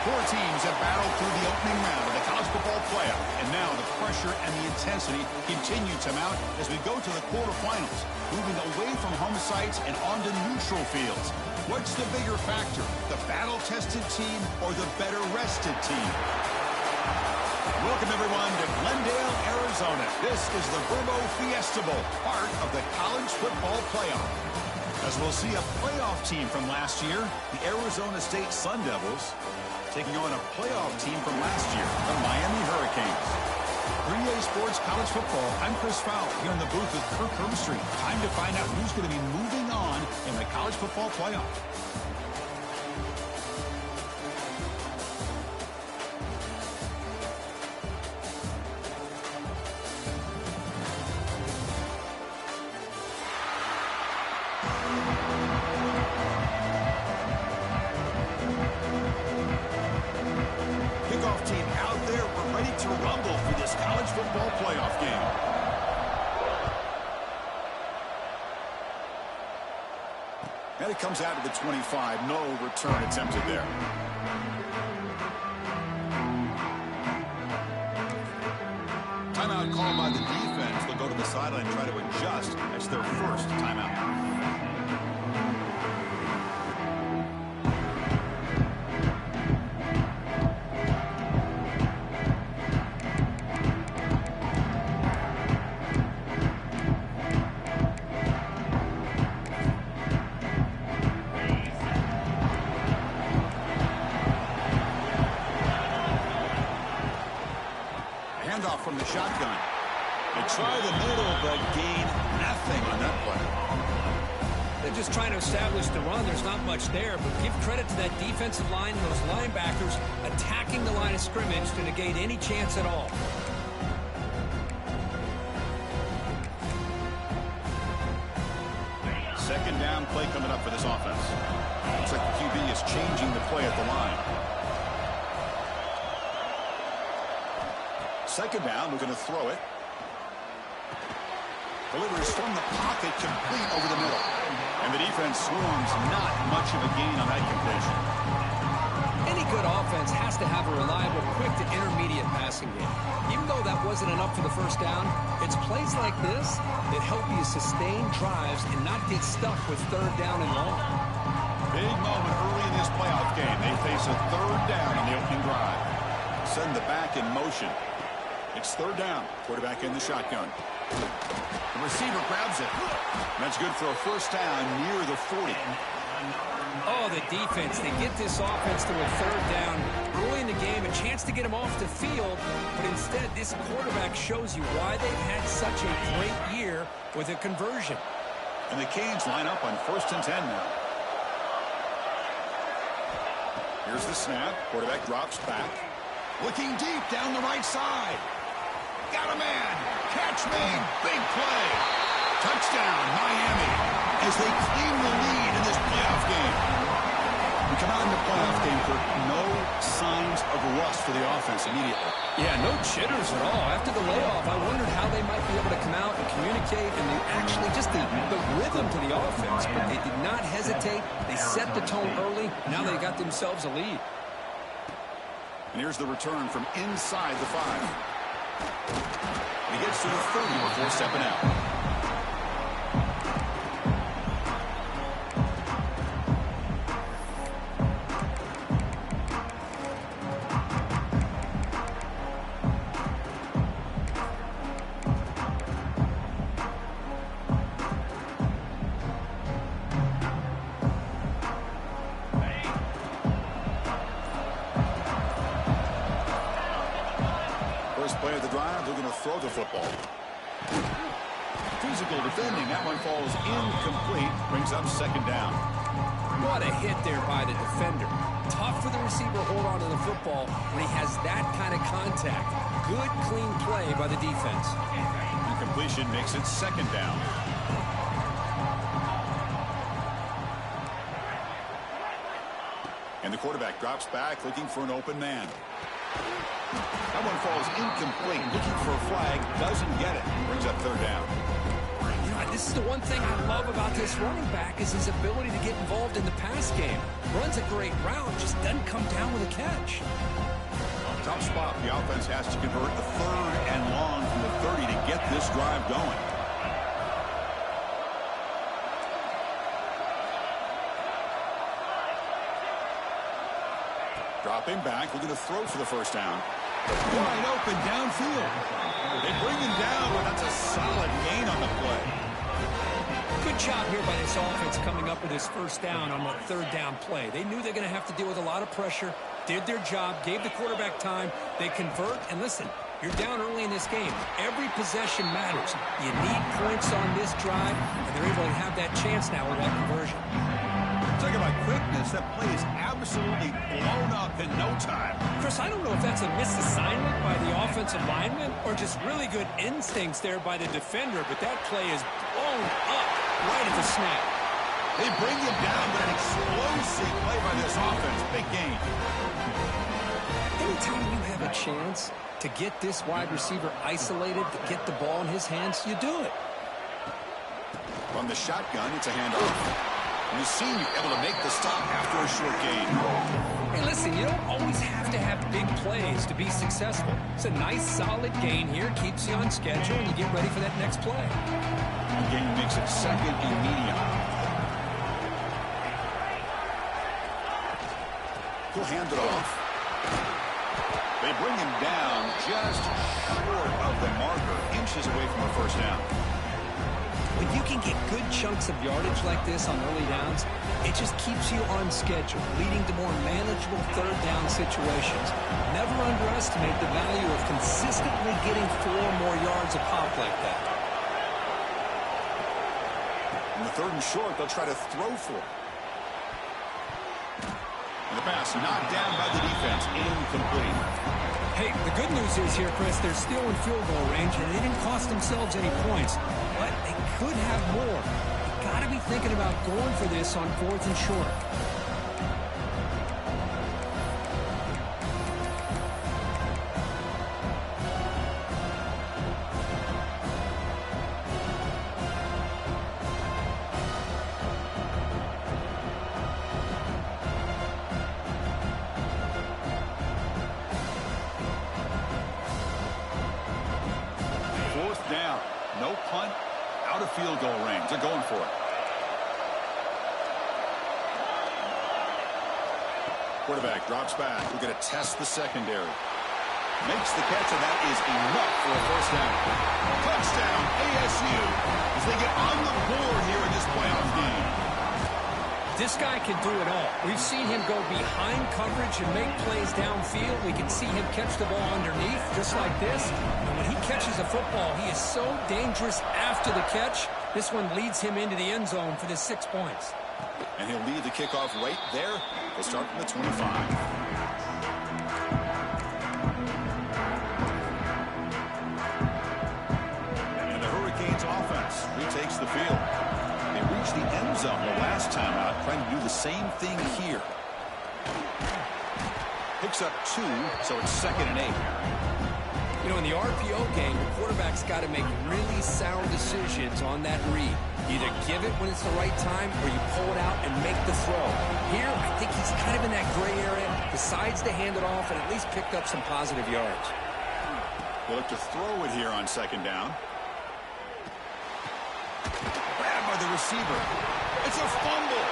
Four teams have battled through the opening round of the college football playoff, and now the pressure and the intensity continue to mount as we go to the quarterfinals, moving away from home sites and onto neutral fields. What's the bigger factor, the battle-tested team or the better-rested team? Welcome, everyone, to Glendale, Arizona. This is the Vrbo Fiesta Bowl, part of the college football playoff. As we'll see a playoff team from last year, the Arizona State Sun Devils, taking on a playoff team from last year, the Miami Hurricanes. 3A Sports College Football, I'm Chris Fowler here in the booth with Kirk Herbstreit. Time to find out who's going to be moving on in the college football playoff. Playoff game. And it comes out to the 25. No return attempted there. Timeout called by the defense. They'll go to the sideline and try to adjust. That's their first timeout. From the shotgun. They try the middle, but gain nothing on that play. They're just trying to establish the run. There's not much there, but give credit to that defensive line and those linebackers attacking the line of scrimmage to negate any chance at all. Second down play coming up for this offense. Looks like the QB is changing the play at the line. Second down, we're going to throw it. Delivers from the pocket, complete over the middle. And the defense swarms, not much of a gain on that completion. Any good offense has to have a reliable, quick to intermediate passing game. Even though that wasn't enough for the first down, it's plays like this that help you sustain drives and not get stuck with third down and long. Big moment early in this playoff game. They face a third down on the opening drive. Send the back in motion. It's third down. Quarterback in the shotgun. The receiver grabs it. That's good for a first down near the 40. Oh, the defense. They get this offense to a third down early in the game, a chance to get them off the field, but instead this quarterback shows you why they've had such a great year with a conversion. And the Canes line up on 1st and 10 now. Here's the snap. Quarterback drops back. Looking deep down the right side. Got a man. Catch made. Big play. Touchdown, Miami, as they claim the lead in this playoff game. We come out in the playoff game, Kirk. No signs of rust for the offense immediately. Yeah, no jitters at all. After the layoff, I wondered how they might be able to come out and communicate and actually just the rhythm to the offense. But they did not hesitate. They set the tone early. Now they got themselves a lead. And here's the return from inside the 5. He gets to the 30 before stepping out. Play of the drive, they're going to throw the football. Physical defending, that one falls incomplete, brings up second down. What a hit there by the defender. Tough for the receiver to hold on to the football when he has that kind of contact. Good, clean play by the defense. The completion makes it second down. And the quarterback drops back, looking for an open man. That one falls incomplete, looking for a flag, doesn't get it. Brings up third down. You know, This is the one thing I love about this running back is his ability to get involved in the pass game. Runs a great route, just doesn't come down with a catch. Tough spot. The offense has to convert the 3rd and long from the 30 to get this drive going. Dropping back, looking to throw for the first down. Wide open downfield. They bring him down, but that's a solid gain on the play. Good job here by this offense coming up with his first down on that 3rd down play. They knew they're going to have to deal with a lot of pressure, did their job, gave the quarterback time. They convert, and listen, you're down early in this game. Every possession matters. You need points on this drive, and they're able to have that chance now with that conversion. Talking about quickness, that play is absolutely blown up in no time. Chris, I don't know if that's a misassignment by the offensive lineman or just really good instincts there by the defender, but that play is blown up right at the snap. They bring him down, but an explosive play by this offense. Big gain. Anytime you have a chance to get this wide receiver isolated, to get the ball in his hands, you do it. From the shotgun, it's a handoff. And the senior able to make the stop after a short gain. Hey, listen, you don't always have to have big plays to be successful. It's a nice, solid gain here. Keeps you on schedule, and you get ready for that next play. The gain makes it 2nd and medium. He'll hand it off. They bring him down just short of the marker, inches away from a first down. When you can get good chunks of yardage like this on early downs, it just keeps you on schedule, leading to more manageable 3rd down situations. Never underestimate the value of consistently getting 4 more yards a pop like that. In the 3rd and short, they'll try to throw for it. And the pass knocked down by the defense, incomplete. Hey, the good news is here, Chris, they're still in field goal range, and they didn't cost themselves any points. But they could have more. You got to be thinking about going for this on 4th and short. Down. No punt. Out of field goal range. They're going for it. Quarterback drops back. We're going to test the secondary. Makes the catch, and that is enough for a first down. Touchdown, ASU, as they get on the board here in this playoff game. This guy can do it all. We've seen him go behind coverage and make plays downfield. We can see him catch the ball underneath, just like this. And when he catches a football, he is so dangerous after the catch. This one leads him into the end zone for the 6 points. And he'll lead the kickoff right there. They'll start from the 25. And the Hurricanes offense retakes the field. They reached the end zone the last time out, trying to do the same thing here. Picks up 2, so it's 2nd and 8. You know, in the RPO game, the quarterback's got to make really sound decisions on that read. Either give it when it's the right time or you pull it out and make the throw. Here, I think he's kind of in that gray area, decides to hand it off and at least picked up some positive yards. They look to throw it here on 2nd down. Grabbed by the receiver. It's a fumble.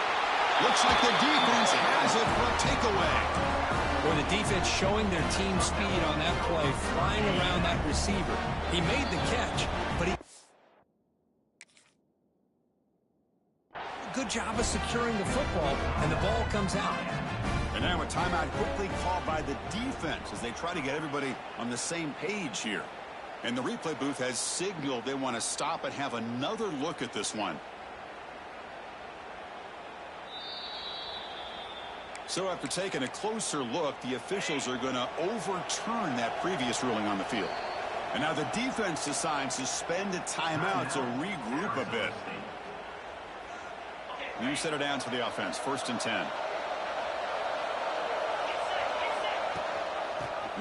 Looks like the defense has it for a takeaway. Or the defense showing their team speed on that play, flying around that receiver. He made the catch, but he... Good job of securing the football, and the ball comes out. And now a timeout quickly called by the defense as they try to get everybody on the same page here. And the replay booth has signaled they want to stop and have another look at this one. So after taking a closer look, the officials are going to overturn that previous ruling on the field. And now the defense decides to spend a timeout to regroup a bit. You set it down to the offense. 1st and 10.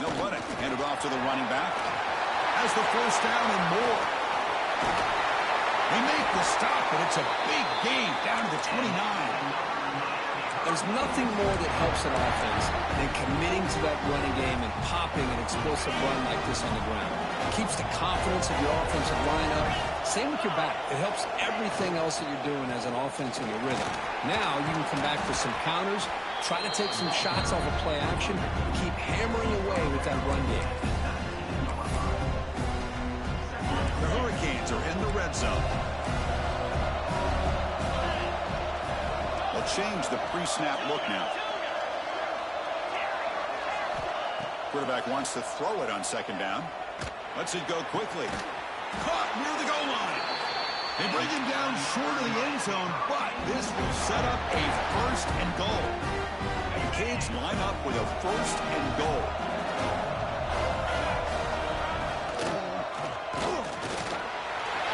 No running. Handed off to the running back. Has the first down and more. They make the stop, but it's a big gain down to the 29. There's nothing more that helps an offense than committing to that running game and popping an explosive run like this on the ground. It keeps the confidence of your offensive line up. Same with your back. It helps everything else that you're doing as an offense in your rhythm. Now you can come back for some counters, try to take some shots off of play action, keep hammering away with that run game. The Hurricanes are in the red zone. They'll change the pre-snap look now. Quarterback wants to throw it on second down. Lets it go quickly. Caught near the goal line. They bring him down short of the end zone, but this will set up a first and goal. And the Canes line up with a first and goal.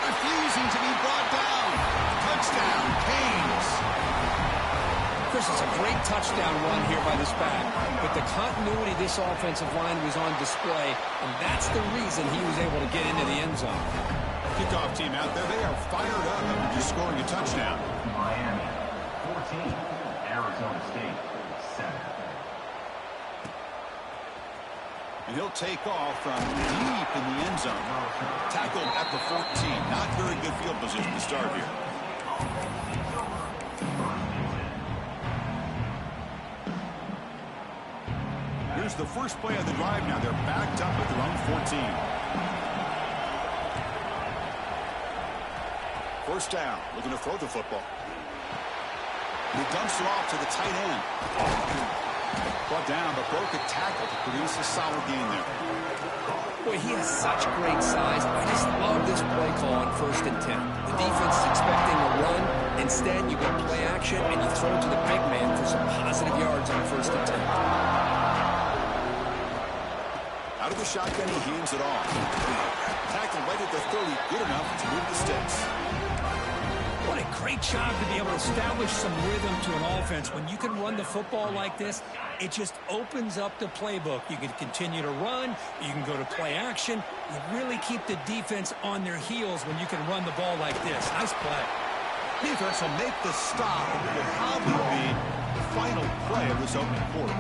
Refusing to be brought down. Touchdown, Canes. Chris, it's a great touchdown run here by this back, but the continuity of this offensive line was on display, and that's the reason he was able to get into the end zone. Kickoff team out there, they are fired up after just scoring a touchdown. Miami, 14, Arizona State, 7. And he'll take off from deep in the end zone. Tackled at the 14. Not very good field position to start here. Here's the first play of the drive now. They're backed up at their own 14. First down. Looking to throw the football. He dumps it off to the tight end. Brought down, but broke a tackle to produce a solid gain there. Boy, he has such great size. I just love this play call on 1st and 10. The defense is expecting a run. Instead, you go play action, and you throw it to the big man for some positive yards on 1st and 10. Out of the shotgun, he hands it off. Tackle right at the 30, good enough to move the sticks. What a great job to be able to establish some rhythm to an offense. When you can run the football like this, it just opens up the playbook. You can continue to run. You can go to play action. You really keep the defense on their heels when you can run the ball like this. Nice play. Defense will make the stop. It will probably be the final play of this opening quarter.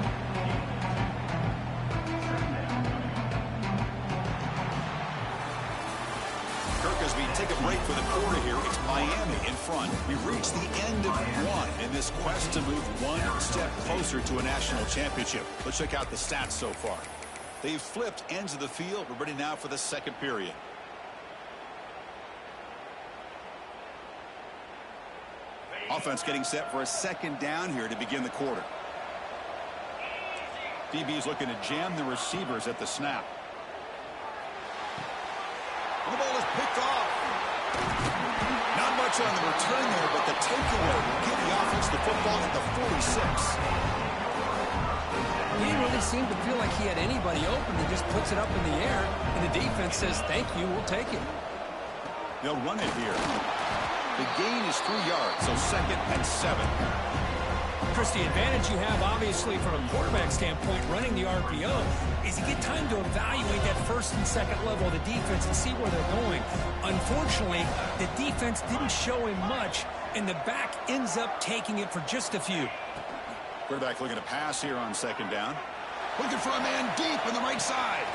As we take a break for the quarter here, it's Miami in front. We've reached the end of one in this quest to move one step closer to a national championship. Let's check out the stats so far. They've flipped ends of the field. We're ready now for the second period. Offense getting set for a second down here to begin the quarter. DB's looking to jam the receivers at the snap. The ball is picked off. Not much on the return there, but the takeaway will give the offense the football at the 46. He didn't really seem to feel like he had anybody open. He just puts it up in the air, and the defense says, thank you, we'll take it. They'll run it here. The gain is 3 yards, so 2nd and 7. Chris, the advantage you have, obviously, from a quarterback standpoint, running the RPO, is you get time to evaluate that 1st and 2nd level of the defense and see where they're going. Unfortunately, the defense didn't show him much, and the back ends up taking it for just a few. Quarterback looking to pass here on 2nd down. Looking for a man deep on the right side.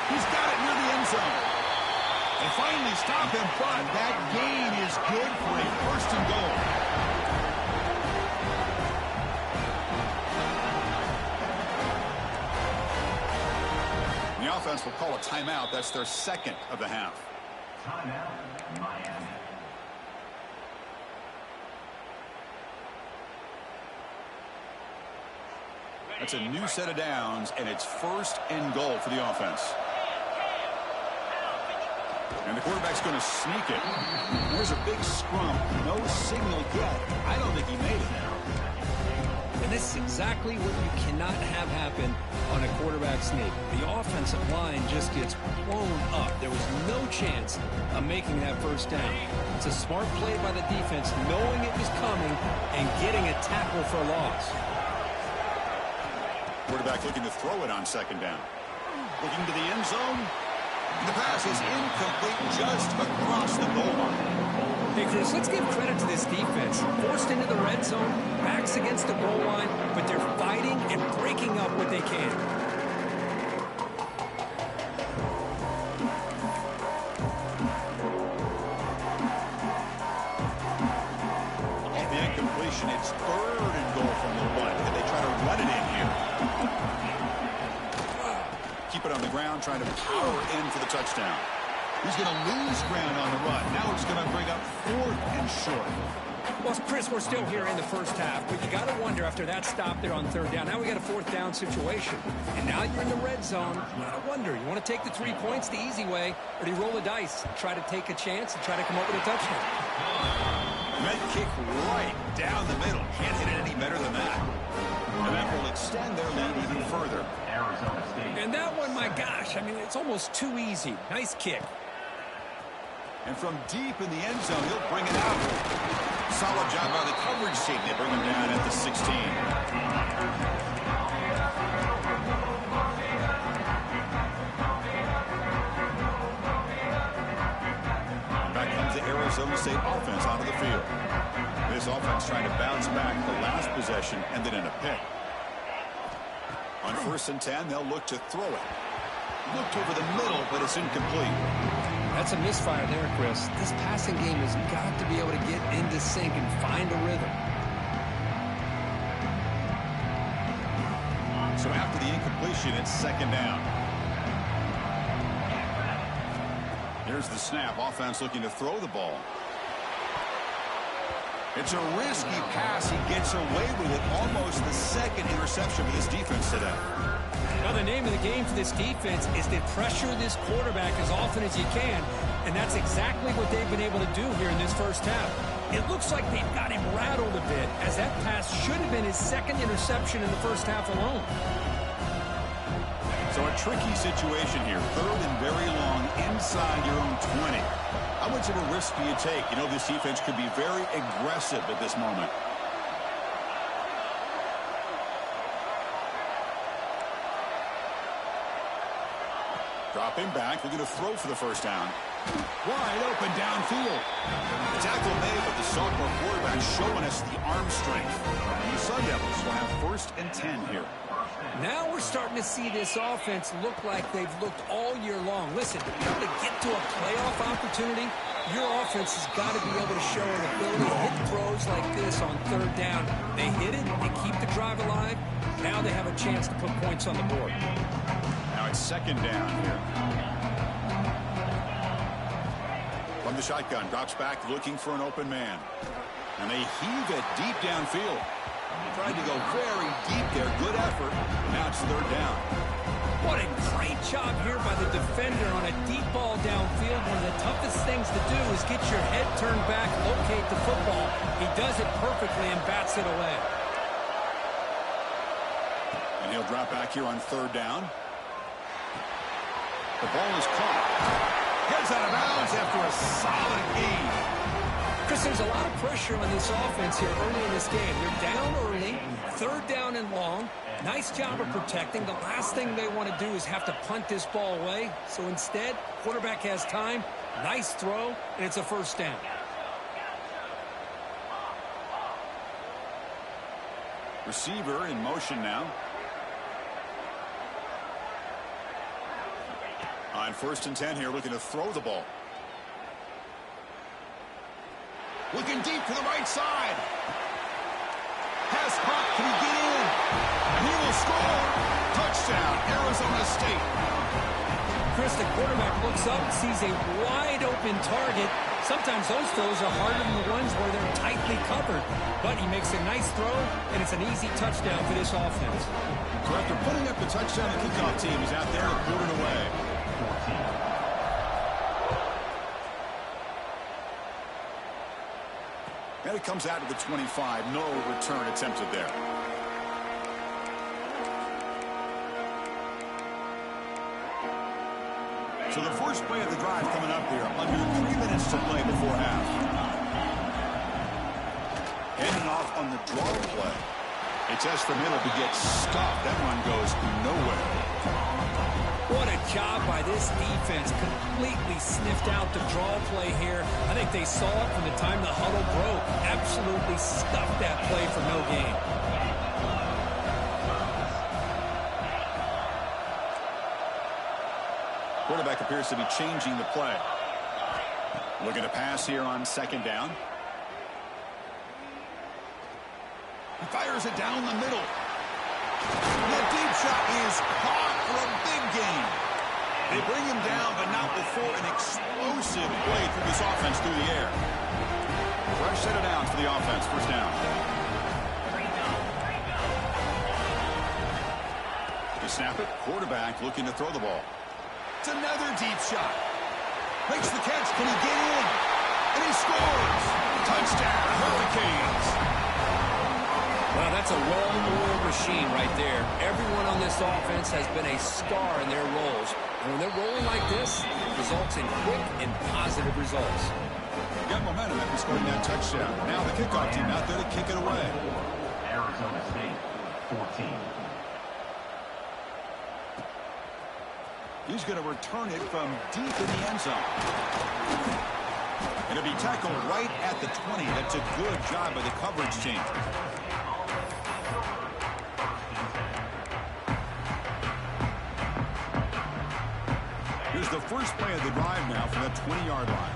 He's got it near the end zone. They finally stop him, but that gain is good for a 1st and goal. The offense will call a timeout. That's their 2nd of the half. Timeout, Miami. That's a new set of downs, and it's 1st and goal for the offense. And the quarterback's going to sneak it. There's a big scrum. No signal yet. I don't think he made it now. And this is exactly what you cannot have happen on a quarterback sneak. The offensive line just gets blown up. There was no chance of making that 1st down. It's a smart play by the defense, knowing it was coming and getting a tackle for a loss. Quarterback looking to throw it on 2nd down. Looking to the end zone. The pass is incomplete just across the goal line. Hey, Chris, let's give credit to this defense. Forced into the red zone, backs against the goal line, but they're fighting and breaking up what they can. On the incompletion, it's 3rd and goal from the 1. Can they try to run it in here? Keep it on the ground, trying to power in for the touchdown. He's going to lose ground on the run. Now it's going to bring up 4th and short. Well, Chris, we're still here in the first half, but you got to wonder after that stop there on 3rd down. Now we got a 4th down situation. And now you're in the red zone. You got to wonder, you want to take the 3 points the easy way, or do you roll the dice, try to take a chance and try to come up with a touchdown? Med kick right down the middle. Can't hit it any better than that. And that will extend their lead even further. Arizona State. And that one, my gosh, I mean, it's almost too easy. Nice kick. And from deep in the end zone, he'll bring it out. Solid job by the coverage team. They bring him down at the 16. Back comes the Arizona State offense onto the field. This offense trying to bounce back the last possession, ended in a pick. On 1st and 10, they'll look to throw it. Looked over the middle, but it's incomplete. That's a misfire there, Chris. This passing game has got to be able to get into sync and find a rhythm. So after the incompletion, it's 2nd down. Here's the snap. Offense looking to throw the ball. It's a risky pass. He gets away with it. Almost the 2nd interception for this defense today. Now, the name of the game for this defense is to pressure this quarterback as often as you can, and that's exactly what they've been able to do here in this first half. It looks like they've got him rattled a bit, as that pass should have been his 2nd interception in the first half alone. So a tricky situation here. 3rd and very long inside your own 20. How much of a risk do you take? You know, this defense could be very aggressive at this moment. Dropping back, looking to throw for the 1st down. Wide open downfield. The tackle made, but the sophomore quarterback showing us the arm strength. And the Sun Devils will have 1st and 10 here. Now we're starting to see this offense look like they've looked all year long. Listen, to be able to get to a playoff opportunity, your offense has got to be able to show an ability to hit throws like this on 3rd down. They hit it, they keep the drive alive. Now they have a chance to put points on the board. Now it's 2nd down here. From the shotgun, drops back looking for an open man. And they heave it deep downfield. Tried to go very deep there. Good effort. Now it's 3rd down. What a great job here by the defender on a deep ball downfield. One of the toughest things to do is get your head turned back, locate the football. He does it perfectly and bats it away. And he'll drop back here on 3rd down. The ball is caught. Gets out of bounds after a solid gain. Chris, there's a lot of pressure on this offense here early in this game. They're down early, 3rd down and long. Nice job of protecting. The last thing they want to do is have to punt this ball away. So instead, quarterback has time, nice throw, and it's a 1st down. Receiver in motion now. On 1st and 10 here, looking to throw the ball. Looking deep to the right side. Pass caught. Can he get in? And he will score. Touchdown, Arizona State. Chris, the quarterback looks up, sees a wide open target. Sometimes those throws are harder than the ones where they're tightly covered. But he makes a nice throw, and it's an easy touchdown for this offense. So after putting up the touchdown, the kickoff team is out there to put it away. And it comes out to the 25. No return attempted there. So the first play of the drive coming up here. Under 3 minutes to play before half. Handing off on the draw play. It's Esther Miller who gets stopped. That one goes nowhere. What a job by this defense. Completely sniffed out the draw play here. I think they saw it from the time the huddle broke. Absolutely stuffed that play for no gain. Quarterback appears to be changing the play. Looking to pass here on second down. He fires it down the middle. The deep shot is caught for a big gain. They bring him down, but not before an explosive play through this offense through the air. Fresh set of downs for the offense. First down. They snap it. Quarterback looking to throw the ball. It's another deep shot. Makes the catch. Can he get in? And he scores. Touchdown, Hurricanes. Well, that's a well-oiled machine right there. Everyone on this offense has been a star in their roles. And when they're rolling like this, it results in quick and positive results. Got momentum after scoring that touchdown. Now the kickoff team out there to kick it away. Arizona State, 14. He's going to return it from deep in the end zone. It'll be tackled right at the 20. That's a good job by the coverage team. Here's the first play of the drive now from the 20-yard line.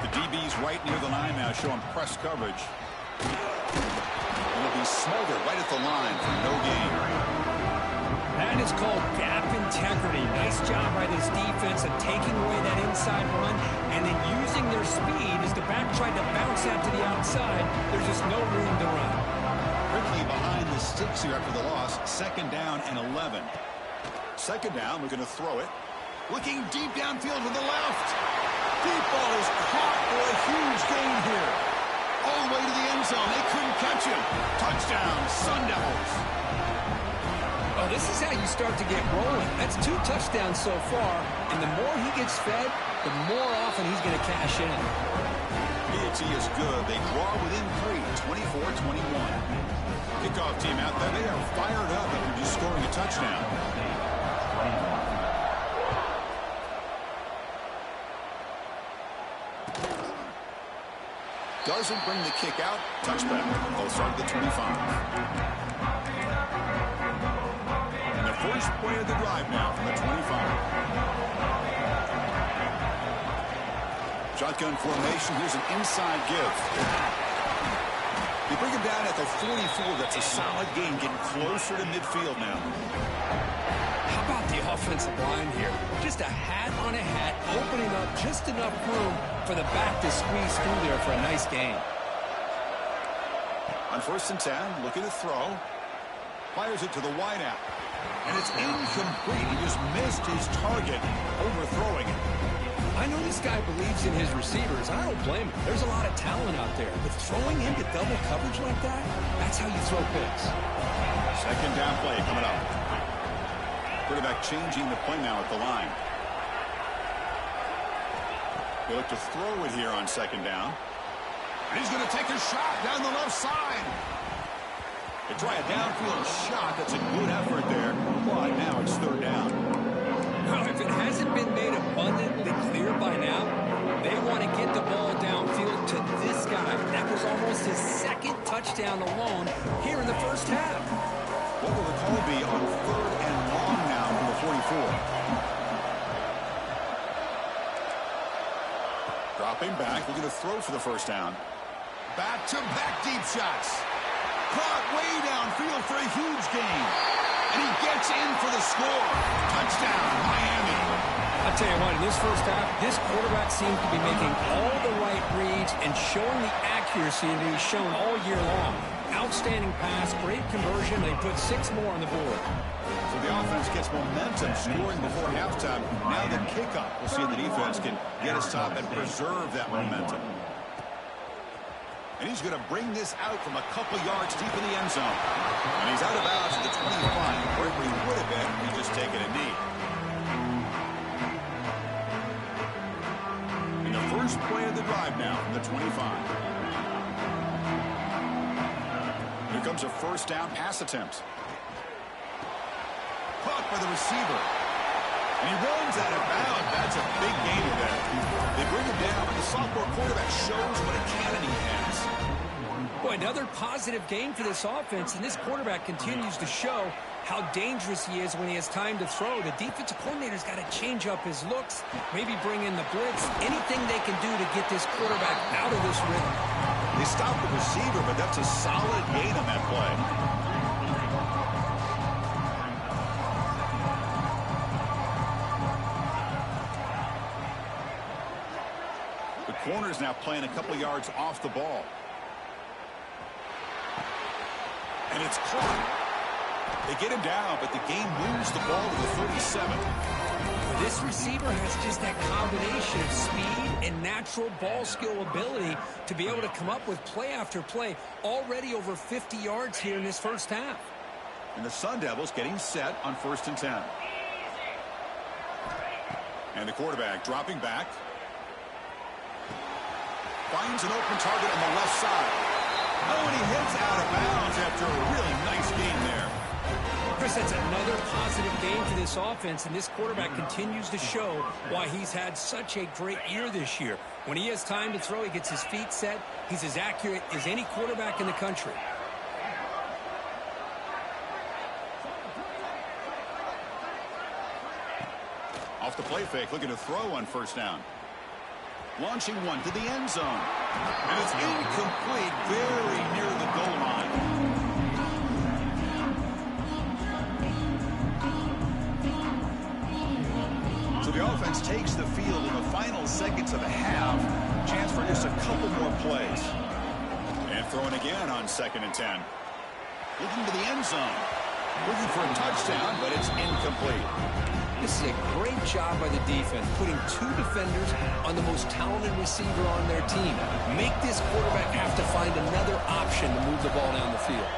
The DB's right near the line now showing press coverage. It'll be smothered right at the line for no gain. That is called gap integrity. Nice job by this defense of taking away that inside run and then using their speed as the back tried to bounce that to the outside. There's just no room to run. Quickly behind the sticks here after the loss. Second down and 11. Second down, we're going to throw it. Looking deep downfield to the left. Deep ball is caught for a huge gain here. All the way to the end zone. They couldn't catch him. Touchdown, Sun Devils. Oh, this is how you start to get rolling. That's 2 touchdowns so far, and the more he gets fed, the more often he's going to cash in. PHE is good. They draw within 3, 24-21. Kickoff team out there. They are fired up after just scoring a touchdown. Doesn't bring the kick out. Touchback. They'll start at the 25. First play of the drive now from the 25. Shotgun formation. Here's an inside give. They bring him down at the 44. That's a solid gain, getting closer to midfield now. How about the offensive line here? Just a hat on a hat, opening up just enough room for the back to squeeze through there for a nice gain. On 1st and 10, looking to throw. Fires it to the wideout. And it's incomplete. He just missed his target, overthrowing it. I know this guy believes in his receivers. I don't blame him. There's a lot of talent out there. But throwing into double coverage like that, that's how you throw picks. Second down play coming up. Quarterback changing the play now at the line. They look to throw it here on second down. And he's going to take a shot down the left side. They try a downfield shot. That's a good effort there. But now it's third down. Well, if it hasn't been made abundantly clear by now, they want to get the ball downfield to this guy. That was almost his 2nd touchdown alone here in the first half. What will the call be on 3rd and long now from the 44? Dropping back. We're going to throw for the first down. Back-to-back deep shots. Caught way downfield for a huge gain. And he gets in for the score. Touchdown, Miami. I'll tell you what, in this first half, this quarterback seems to be making all the right reads and showing the accuracy that he's shown all year long. Outstanding pass, great conversion. They put 6 more on the board. So the offense gets momentum, scoring before halftime. Now the kickoff. We'll see if the defense can get a stop and preserve that momentum. And he's going to bring this out from a couple yards deep in the end zone. And he's out of bounds at the 25, where he would have been if he just taken a knee. And the first play of the drive now from the 25. Here comes a first down pass attempt. caught by the receiver. And he runs out of bounds. That's a big gainer there. They bring him down, but the sophomore quarterback shows what a cannon he has. Boy, another positive game for this offense, and this quarterback continues to show how dangerous he is when he has time to throw. The defensive coordinator's got to change up his looks, maybe bring in the blitz, anything they can do to get this quarterback out of this rhythm. They stop the receiver, but that's a solid gain on that play. The corner's now playing a couple yards off the ball. And it's caught. They get him down, but the game moves the ball to the 37. This receiver has just that combination of speed and natural ball skill ability to be able to come up with play after play, already over 50 yards here in this first half. And the Sun Devils getting set on 1st and 10. And the quarterback dropping back. Finds an open target on the left side. Oh, and he hits out of bounds after a really nice game there. Chris, that's another positive game for this offense, and this quarterback continues to show why he's had such a great year this year. When he has time to throw, he gets his feet set. He's as accurate as any quarterback in the country. Off the play fake, looking to throw on 1st down. Launching one to the end zone. And it's incomplete, very near the goal line. So the offense takes the field in the final seconds of the half. Chance for just a couple more plays. And throwing again on 2nd and 10. Looking to the end zone. Looking for a touchdown, but it's incomplete. This is a great job by the defense, putting 2 defenders on the most talented receiver on their team. Make this quarterback have to find another option to move the ball down the field.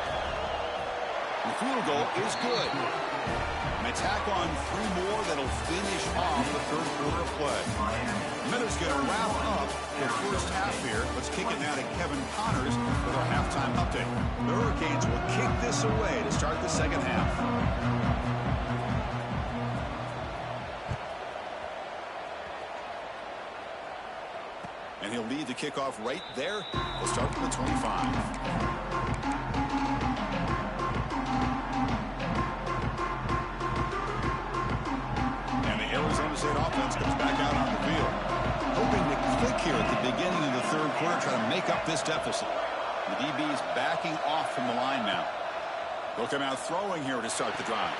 The field goal is good. An attack on 3 more that'll finish off the 3rd quarter of play. Miller's going to wrap up the first half here. Let's kick it now to Kevin Connors with our halftime update. The Hurricanes will kick this away to start the 2nd half. And he'll lead the kickoff right there. We'll start from the 25. And the Arizona State offense comes back out on the field. Hoping to click here at the beginning of the 3rd quarter, try to make up this deficit. The DB's backing off from the line now. They'll come out throwing here to start the drive.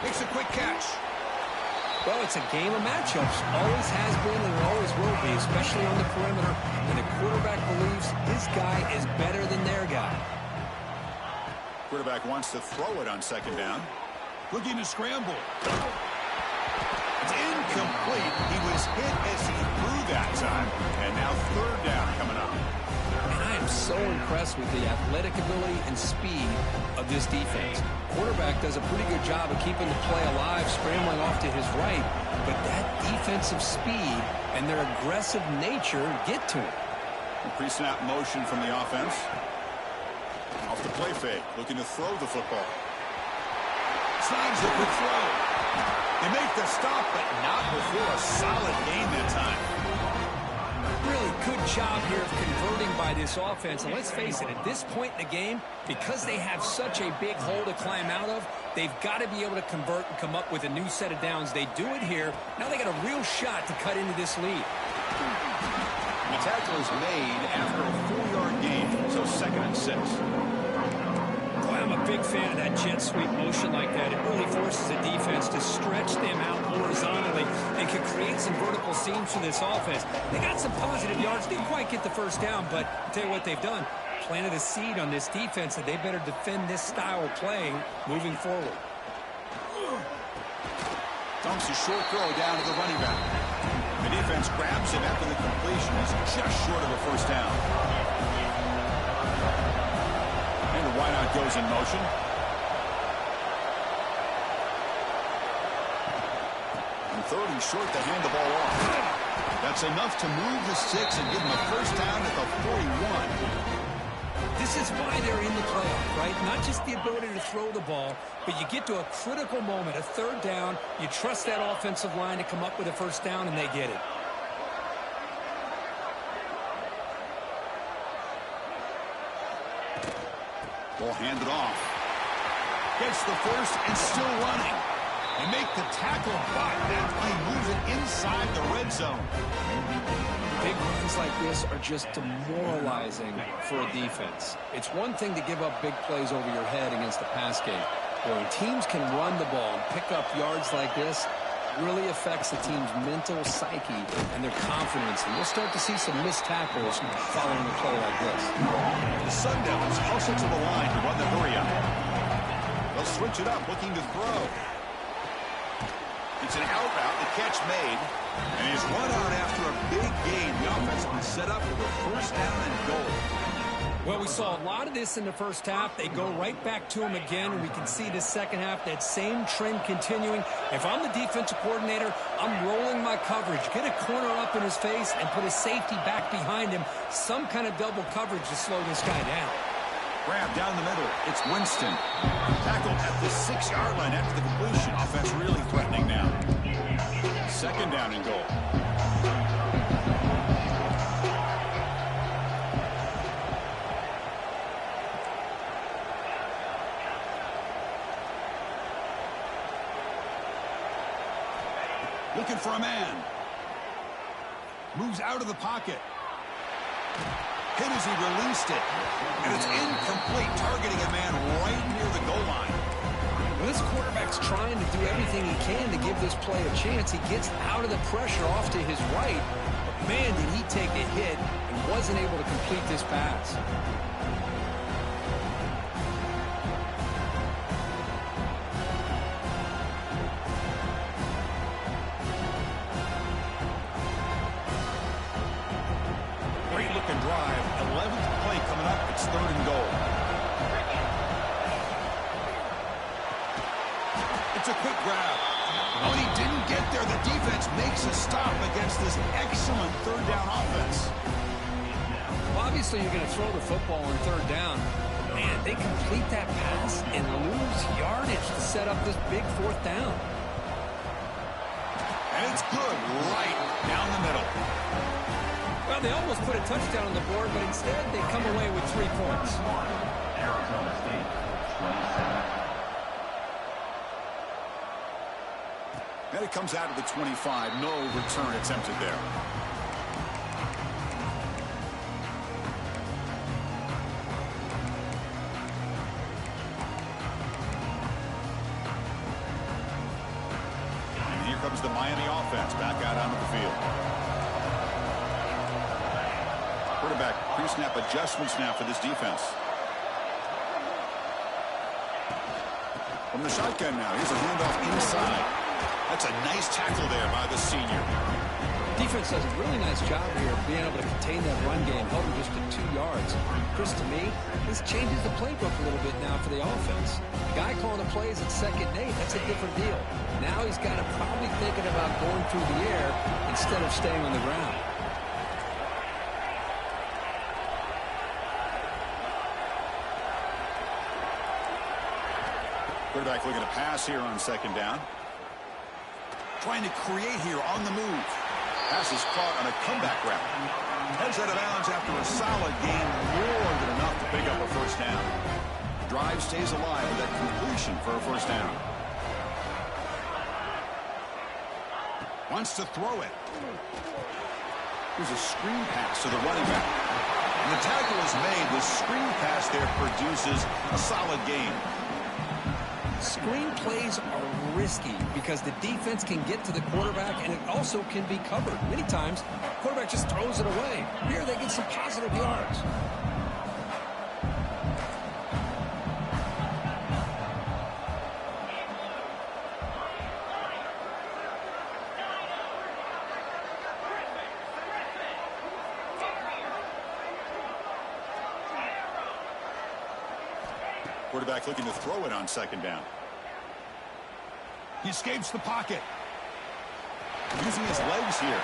Makes a quick catch. Well, it's a game of matchups. Always has been and always will be, especially on the perimeter. And the quarterback believes his guy is better than their guy. Quarterback wants to throw it on 2nd down. Looking to scramble. It's incomplete. He was hit as he threw that time. And now 3rd down coming up. And I am so impressed with the athletic ability and speed of this defense. Quarterback does a pretty good job of keeping the play alive, scrambling off to his right, but that defensive speed and their aggressive nature get to him. Pre-snap motion from the offense. Off the play fake, looking to throw the football. Slides the quick throw. They make the stop, but not before a solid gain that time. Really good job here of converting by this offense. And let's face it, at this point in the game, because they have such a big hole to climb out of, they've got to be able to convert and come up with a new set of downs. They do it here. Now they got a real shot to cut into this lead. The tackle is made after a 4-yard gain, so 2nd and 6. Boy, I'm a big fan of that jet sweep motion like that. It really forces the defense to stretch them out horizontally and can create some vertical seams for this offense. They got some positive yards. Didn't quite get the 1st down, but I'll tell you what they've done. Planted a seed on this defense that they better defend this style of playing moving forward. Dumps a short throw down to the running back. The defense grabs him after the completion. He's just short of a 1st down. And the wideout goes in motion. And 3rd and short to hand the ball off. That's enough to move the sticks and give them a 1st down at the 41. This is why they're in the playoff, right? Not just the ability to throw the ball, but you get to a critical moment, a third down, you trust that offensive line to come up with a first down, and they get it. Ball handed off. Gets the first and still running. They make the tackle, but that play moves it inside the red zone. Big runs like this are just demoralizing for a defense. It's one thing to give up big plays over your head against the pass game. But when teams can run the ball and pick up yards like this, it really affects the team's mental psyche and their confidence. And we'll start to see some missed tackles following a play like this. The Sun Devils hustle to the line to run the hurry up. They'll switch it up, looking to throw. It's an out route, the catch made, and he's run out after a big gain. The offense will be set up for the first down and goal. Well, we saw a lot of this in the first half. They go right back to him again, and we can see the second half, that same trend continuing. If I'm the defensive coordinator, I'm rolling my coverage. Get a corner up in his face and put a safety back behind him. Some kind of double coverage to slow this guy down. Grab down the middle. It's Winston. Tackled at the 6-yard line after the completion. Offense really threatening now. Second down and goal. Looking for a man. Moves out of the pocket. Hit as he released it. And it's incomplete, targeting a man right near the goal line. Well, this quarterback's trying to do everything he can to give this play a chance. He gets out of the pressure off to his right. But man, did he take a hit and wasn't able to complete this pass. Drive, 11th play coming up. It's third and goal. It's a quick grab. Oh, and he didn't get there. The defense makes a stop against this excellent third down offense. Well, obviously, you're going to throw the football on third down. Man, they complete that pass and lose yardage to set up this big fourth down. And it's good right down the middle. Well, they almost put a touchdown on the board, but instead they come away with 3 points. Arizona State, 27. And it comes out of the 25. No return attempted there. And here comes the Miami offense back out onto the field. Quarterback pre-snap adjustments now for this defense. From the shotgun now, here's a handoff inside. That's a nice tackle there by the senior. Defense does a really nice job here of being able to contain that run game, held him just to 2 yards. Chris, to me, this changes the playbook a little bit now for the offense. The guy calling the plays at 2nd and 8, that's a different deal. Now he's got to probably thinking about going through the air instead of staying on the ground. Quarterback looking to pass here on 2nd down. Trying to create here on the move. Pass is caught on a comeback route. Heads out of bounds after a solid gain, more than enough to pick up a first down. The drive stays alive with that completion for a first down. Wants to throw it. Here's a screen pass to the running back. And the tackle is made. The screen pass there produces a solid gain. Screen plays are risky because the defense can get to the quarterback and it also can be covered. Many times, the quarterback just throws it away. Here they get some positive yards. Quarterback looking to throw it on 2nd down. He escapes the pocket. Using his legs here.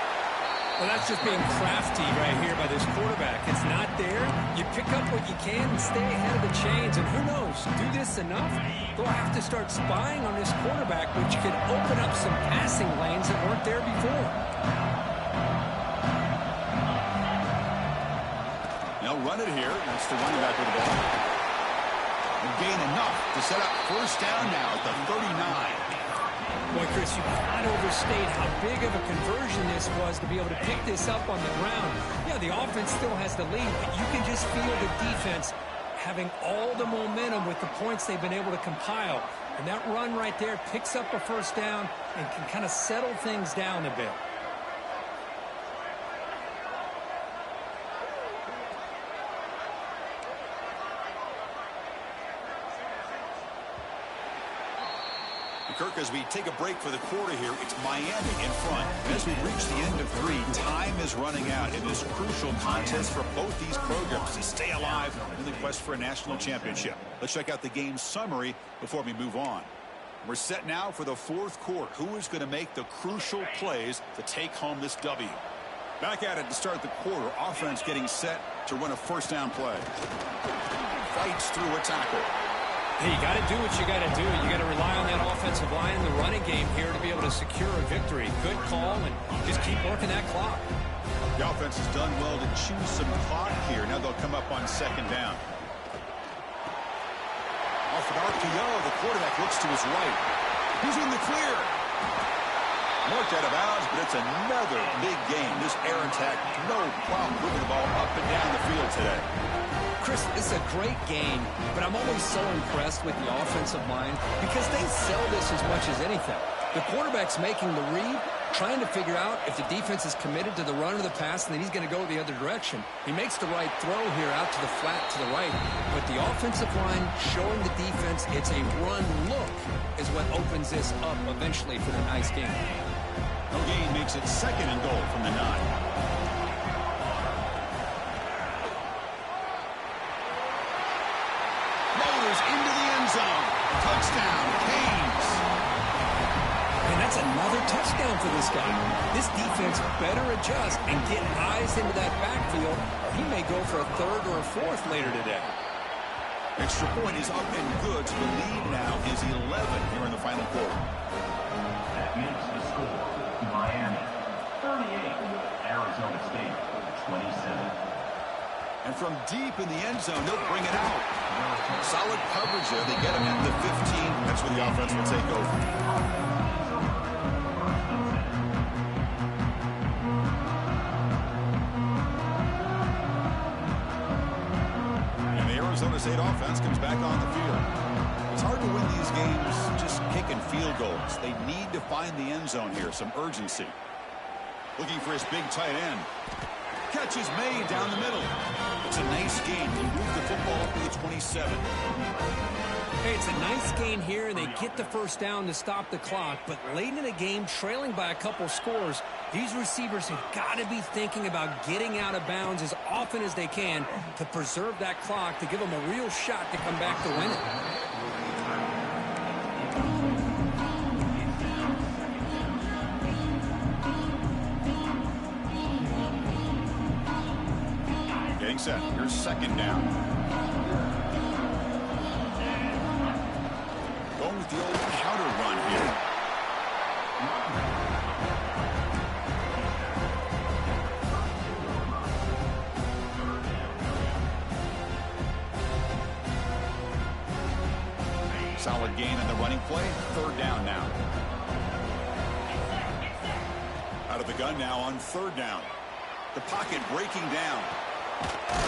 Well, that's just being crafty right here by this quarterback. It's not there. You pick up what you can and stay ahead of the chains. And who knows? close. Do this enough, they'll have to start spying on this quarterback, which could open up some passing lanes that weren't there before. They'll run it here. That's the running back with the ball. And gain enough to set up first down now at the 39. Boy, Chris, you cannot overstate how big of a conversion this was to be able to pick this up on the ground. Yeah, the offense still has the lead, but you can just feel the defense having all the momentum with the points they've been able to compile. And that run right there picks up a first down and can kind of settle things down a bit. Kirk, as we take a break for the quarter here, it's Miami in front. As we reach the end of 3, time is running out in this crucial contest for both these programs to stay alive in the quest for a national championship. Let's check out the game summary before we move on. We're set now for the 4th quarter. Who is going to make the crucial plays to take home this W? Back at it to start the quarter. Offense getting set to run a first down play. Fights through a tackle. Hey, you got to do what you got to do. You got to rely on that offensive line in the running game here to be able to secure a victory. Good call, and just keep working that clock. The offense has done well to choose some clock here. Now they'll come up on second down. Off an RPO, the quarterback looks to his right. He's in the clear. Marked out of bounds, but it's another big game. This air attack, no problem moving the ball up and down the field today. Chris, it's a great game, but I'm always so impressed with the offensive line because they sell this as much as anything. The quarterback's making the read, trying to figure out if the defense is committed to the run or the pass, and then he's going to go the other direction. He makes the right throw here out to the flat to the right, but the offensive line showing the defense it's a run look is what opens this up eventually for the nice game. No gain makes it 2nd and goal from the 9. Into the end zone. Touchdown, Canes. And that's another touchdown for this guy. This defense better adjust and get eyes into that backfield, or he may go for a 3rd or a 4th later today. Extra point is up and good. So the lead now is 11 here in the final quarter. That makes the score Miami 38, Arizona State 27. And from deep in the end zone, they'll bring it out. Solid coverage there. They get him at the 15. That's where the offense will take over. And the Arizona State offense comes back on the field. It's hard to win these games just kicking field goals. They need to find the end zone here, some urgency. Looking for his big tight end. Catch is made down the middle. It's a nice gain. They move the football up to the 27. Hey, it's a nice gain here, and they get the first down to stop the clock. But late in the game, trailing by a couple scores, these receivers have got to be thinking about getting out of bounds as often as they can to preserve that clock, to give them a real shot to come back to win it. Set. Here's 2nd down. Going with the old counter run here. Solid gain in the running play. 3rd down now. Out of the gun now on 3rd down. The pocket breaking down.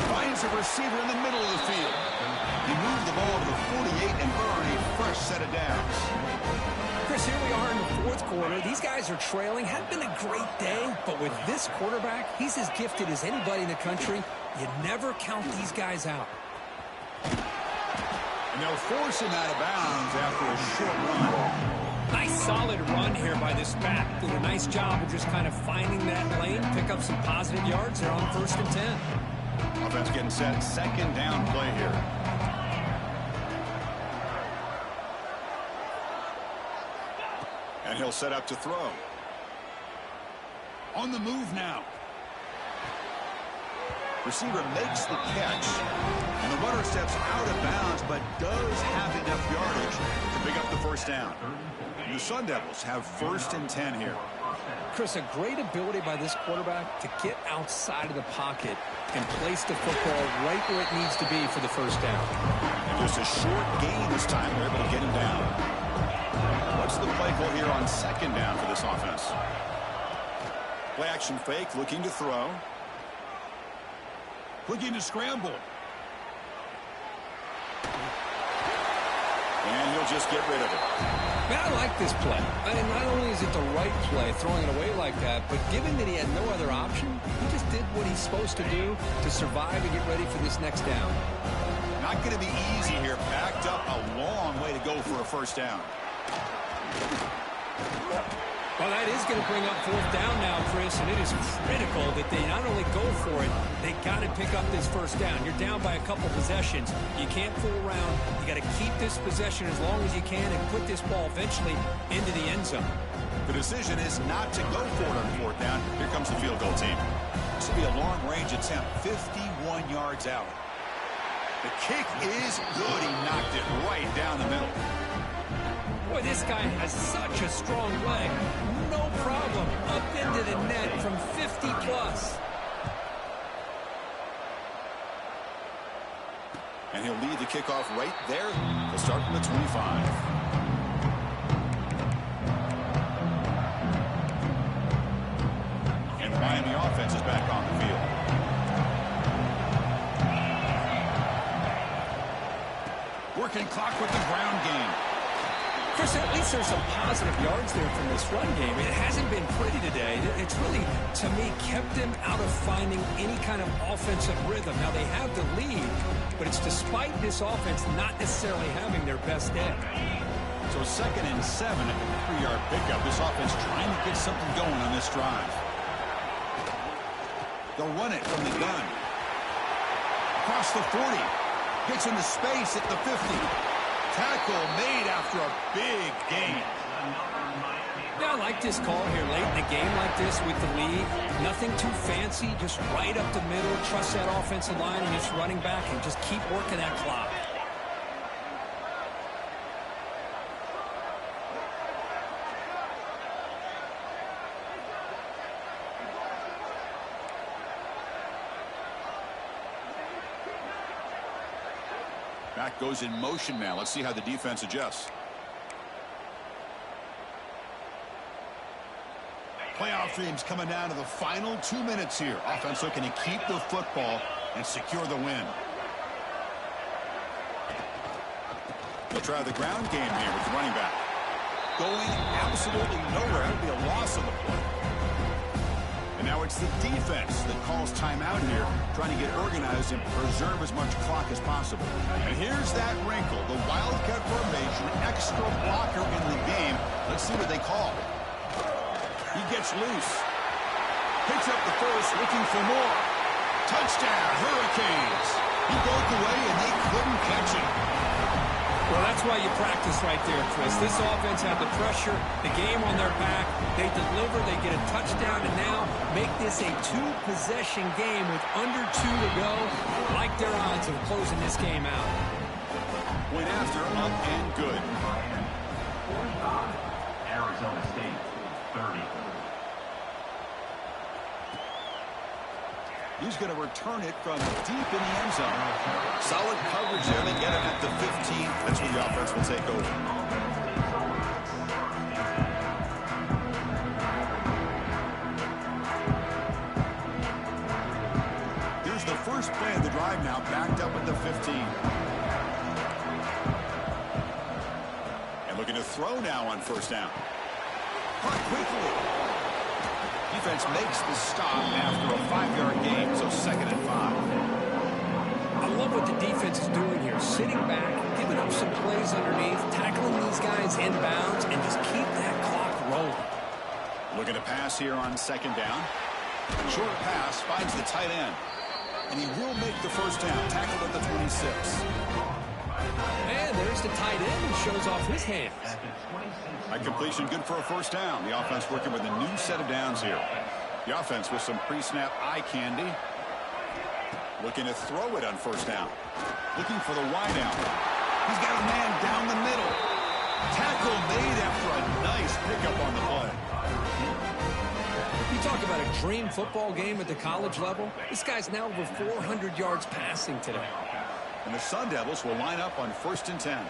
Finds a receiver in the middle of the field. He moved the ball to the 48 and earned a fresh set of downs. Chris, here we are in the 4th quarter. These guys are trailing. Hadn't been a great day, but with this quarterback, he's as gifted as anybody in the country. You never count these guys out. And they'll force him out of bounds after a short run. Nice solid run here by this back. Did a nice job of just kind of finding that lane, pick up some positive yards there on 1st and 10. Offense getting set. 2nd down play here. And he'll set up to throw. On the move now. Receiver makes the catch. And the runner steps out of bounds, but does first down. The Sun Devils have 1st and 10 here. Chris, a great ability by this quarterback to get outside of the pocket and place the football right where it needs to be for the first down. And just a short gain this time. They're able to get him down. What's the play call here on 2nd down for this offense? Play action fake, looking to throw. Looking to scramble. And he'll just get rid of it. Man, I like this play. And not only is it the right play, throwing it away like that, but given that he had no other option, he just did what he's supposed to do to survive and get ready for this next down. Not going to be easy here. Backed up a long way to go for a first down. Well, that is going to bring up 4th down now, Chris, and it is critical that they not only go for it, they got to pick up this first down. You're down by a couple possessions. You can't fool around. You got to keep this possession as long as you can and put this ball eventually into the end zone. The decision is not to go for it on 4th down. Here comes the field goal team. This will be a long-range attempt, 51 yards out. The kick is good. He knocked it right down the middle. Boy, this guy has such a strong leg. No problem. Up into the net from 50+. And he'll lead the kickoff right there. He'll start from the 25. And the Miami offense is back on the field. Working clock with the ground game. Chris, at least there's some positive yards there from this run game. It hasn't been pretty today. It's really, to me, kept them out of finding any kind of offensive rhythm. Now, they have the lead, but it's despite this offense not necessarily having their best day. So 2nd and 7 at the 3-yard pickup. This offense trying to get something going on this drive. They'll run it from the gun. Across the 40. Gets into space at the 50. Tackle made after a big gain. Yeah, I like this call here late in a game like this with the lead. Nothing too fancy, just right up the middle. Trust that offensive line and just running back and just keep working that clock. Back goes in motion now. Let's see how the defense adjusts. Playoff dreams coming down to the final 2 minutes here. Offense looking to keep the football and secure the win. They'll try the ground game here with the running back. Going absolutely nowhere. That would be a loss of the play. And now it's the defense that calls timeout here, trying to get organized and preserve as much clock as possible. And here's that wrinkle, the Wildcat formation, extra blocker in the game. Let's see what they call. He gets loose. Picks up the first, looking for more. Touchdown, Hurricanes. He broke away and they couldn't catch him. Well, that's why you practice right there, Chris. This offense had the pressure, the game on their back. They deliver, they get a touchdown, and now make this a 2-possession game with under 2 to go. I like their odds of closing this game out. Went after, up and good. Arizona State, 30. He's going to return it from deep in the end zone. Solid coverage there. They get him at the 15. That's where the offense will take over. Here's the first play of the drive now, backed up at the 15. And looking to throw now on first down. Caught quickly. Defense makes the stop after a 5-yard gain, so 2nd and 5. I love what the defense is doing here. Sitting back, giving up some plays underneath, tackling these guys inbounds, and just keep that clock rolling. Looking to pass here on 2nd down. Short pass finds the tight end. And he will make the first down, tackled at the 26. And there's the tight end who shows off his hands. That completion good for a first down. The offense working with a new set of downs here. The offense with some pre-snap eye candy. Looking to throw it on first down. Looking for the wide out. He's got a man down the middle. Tackle pickup on the play. You talk about a dream football game at the college level. This guy's now over 400 yards passing today. And the Sun Devils will line up on 1st and 10.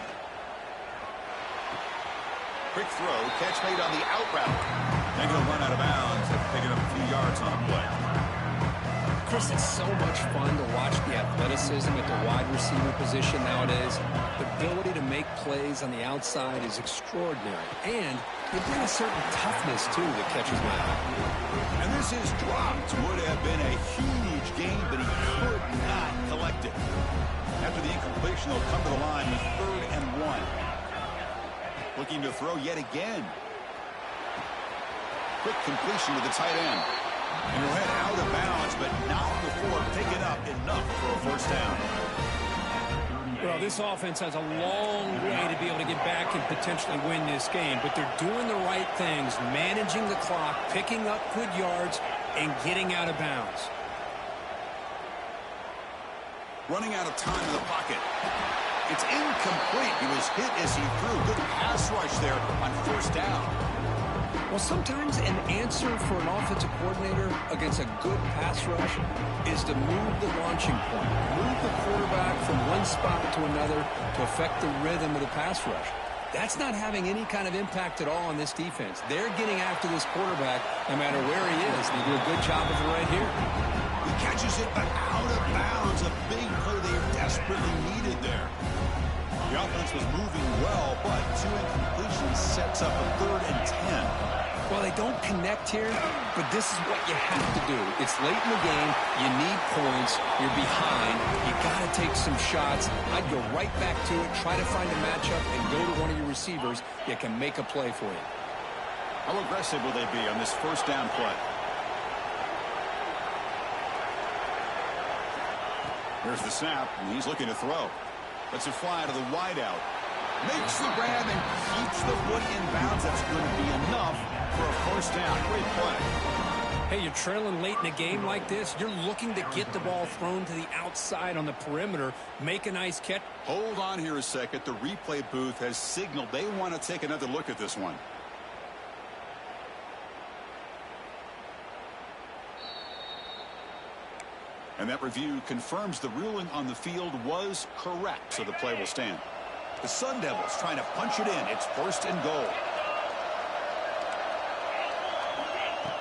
Quick throw, catch made on the out route. They're going to run out of bounds after picking up a few yards on the play. Chris, it's so much fun to watch the athleticism at the wide receiver position nowadays. The ability to make plays on the outside is extraordinary. And they bring a certain toughness, too, that catches my eye. And this is dropped. Would have been a huge gain, but he could not collect it. After the incompletion, they'll come to the line with 3rd and 1. Looking to throw yet again. Quick completion to the tight end. And he'll head out of bounds, but not before picking up enough for a 1st down. Well, this offense has a long way to be able to get back and potentially win this game, but they're doing the right things, managing the clock, picking up good yards, and getting out of bounds. Running out of time in the pocket. It's incomplete. He was hit as he threw. Good pass rush there on 1st down. Well, sometimes an answer for an offensive coordinator against a good pass rush is to move the launching point, move the quarterback from one spot to another to affect the rhythm of the pass rush. That's not having any kind of impact at all on this defense. They're getting after this quarterback no matter where he is. They do a good job of it right here. He catches it, but out of bounds. A big play they desperately needed there. The offense was moving well, but 2 incompletions sets up a 3rd and 10. Well, they don't connect here, but this is what you have to do. It's late in the game. You need points. You're behind. You got to take some shots. I'd go right back to it, try to find a matchup, and go to one of your receivers that can make a play for you. How aggressive will they be on this 1st down play? Here's the snap, and he's looking to throw. Lets it fly to the wideout. Makes the grab and keeps the foot in bounds. That's going to be enough for a 1st down. Great play. Hey, you're trailing late in a game like this. You're looking to get the ball thrown to the outside on the perimeter. Make a nice catch. Hold on here a second. The replay booth has signaled they want to take another look at this one. And that review confirms the ruling on the field was correct, so the play will stand. The Sun Devils trying to punch it in. It's 1st and goal.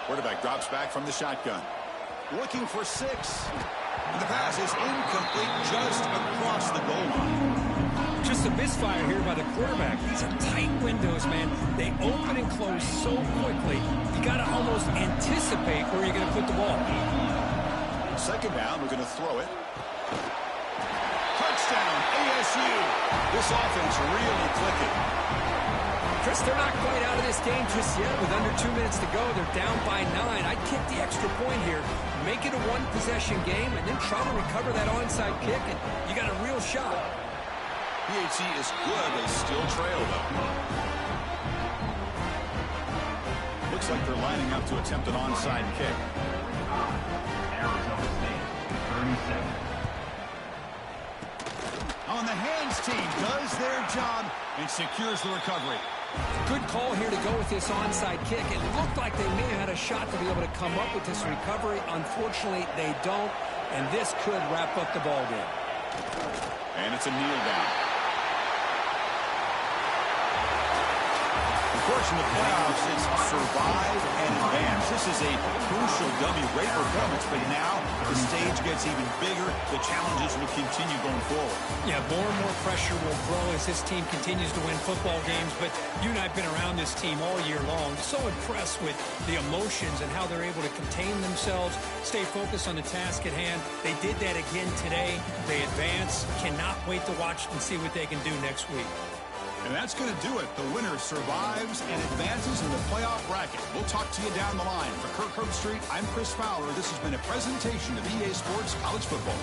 Quarterback drops back from the shotgun. Looking for 6. And the pass is incomplete just across the goal line. Just a misfire here by the quarterback. These are tight windows, man. They open and close so quickly. You got to almost anticipate where you're going to put the ball. 2nd down, we're going to throw it. Touchdown, ASU. This offense really clicking. Chris, they're not quite out of this game just yet. With under 2 minutes to go, they're down by 9. I'd kick the extra point here, make it a one-possession game, and then try to recover that onside kick, and you got a real shot. PAT is good. They still trail, though. Looks like they're lining up to attempt an onside kick. Arizona State, 37. On the hands team does their job and secures the recovery. Good call here to go with this onside kick. It looked like they may have had a shot to be able to come up with this recovery. Unfortunately, they don't, and this could wrap up the ball game. And it's a kneel down. Of course, in the playoffs, it's survive and advance. This is a crucial W. Great performance, but now the stage gets even bigger. The challenges will continue going forward. Yeah, more and more pressure will grow as this team continues to win football games, but you and I have been around this team all year long. So impressed with the emotions and how they're able to contain themselves, stay focused on the task at hand. They did that again today. They advance. Cannot wait to watch and see what they can do next week. And that's going to do it. The winner survives and advances in the playoff bracket. We'll talk to you down the line. For Kirk Herbstreit, I'm Chris Fowler. This has been a presentation of EA Sports College Football.